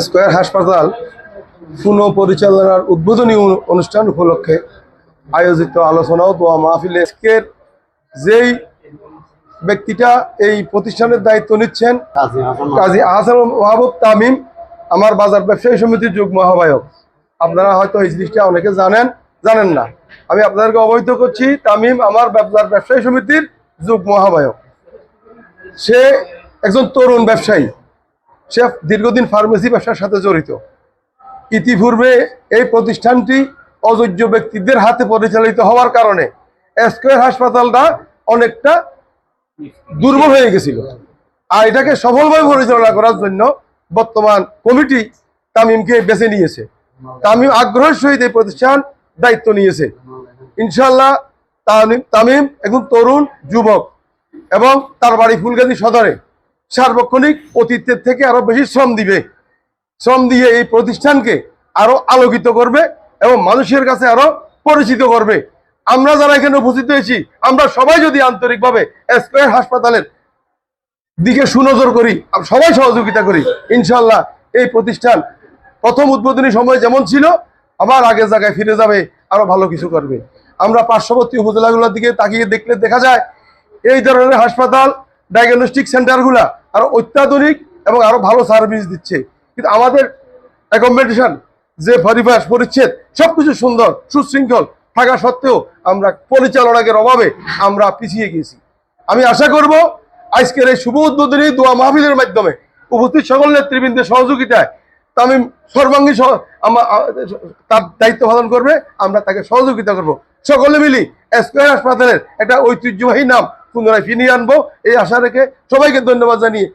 Square হাসপাতাল পুনঃপরিচালনার উদ্বোধনী অনুষ্ঠান উপলক্ষে আয়োজিত আলোচনা ও দোয়া মাহফিলে আজকের যেই ব্যক্তিটা এই প্রতিষ্ঠানের দায়িত্ব নিচ্ছেন কাজী আহসান মাহবুব তামিম, আমার বাজার ব্যবসায়ী সমিতির যুগ্ম আহ্বায়ক। আপনারা হয়তো এই জিনিসটা অনেকে জানেন না, আমি আপনাদেরকে অবহিত করছি। তামিম আমার বাজার ব্যবসায়ী সমিতির যুগ্ম আহ্বায়ক। সে একজন তরুণ ব্যবসায়ী, সে দীর্ঘদিন ফার্মেসি ব্যবসার সাথে জড়িত। ইতিপূর্বে এই প্রতিষ্ঠানটি অযোগ্য ব্যক্তিদের হাতে পরিচালিত হওয়ার কারণে স্কয়ার হাসপাতালটা অনেকটা দুর্বল হয়ে গেছিল, আর এটাকে সফলভাবে পরিচালনা করার জন্য বর্তমান কমিটি তামিমকে বেছে নিয়েছে। তামিম আগ্রহের সহিত এই প্রতিষ্ঠান দায়িত্ব নিয়েছে। ইনশাল্লাহ তামিম একজন তরুণ যুবক এবং তার বাড়ি ফুলগাজী সদরে। সার্বক্ষণিক অতীতের থেকে আরো বেশি শ্রম দিয়ে এই প্রতিষ্ঠানকে আরো আলোকিত করবে এবং মানুষের কাছে আরো পরিচিত করবে। আমরা যারা এখানে উপস্থিত হয়েছি, আমরা সবাই যদি আন্তরিকভাবে স্কয়ার হাসপাতালের দিকে সুনজর করি, সবাই সহযোগিতা করি, ইনশাল্লাহ এই প্রতিষ্ঠান প্রথম উদ্বোধনী সময় যেমন ছিল আবার আগের জায়গায় ফিরে যাবে, আরো ভালো কিছু করবে। আমরা পার্শ্ববর্তী উপজেলাগুলোর দিকে তাকিয়ে দেখলে দেখা যায় এই ধরনের হাসপাতাল, ডায়াগনস্টিক সেন্টারগুলা আরো অত্যাধুনিক এবং আরো ভালো সার্ভিস দিচ্ছে, কিন্তু আমাদের অ্যাকোমোডেশন যে পরিবেশ পরিচ্ছেদ সবকিছু সুন্দর সুশৃঙ্খল থাকা সত্ত্বেও আমরা পরিচালনার অভাবে আমরা পিছিয়ে গিয়েছি। আমি আশা করব আজকের এই শুভ উদ্বোধনী দোয়া মাহফিলের মাধ্যমে উপস্থিত সকল নেতৃবৃন্দের সহযোগিতায় তামিম সর্বাঙ্গী তার দায়িত্ব পালন করবে, আমরা তাকে সহযোগিতা করব। সকলে মিলি স্কয়ার হাসপাতালের একটা ঐতিহ্যবাহী নাম পুনরায় ফিরিয়ে আনবো এই আশা রেখে সবাইকে ধন্যবাদ জানিয়ে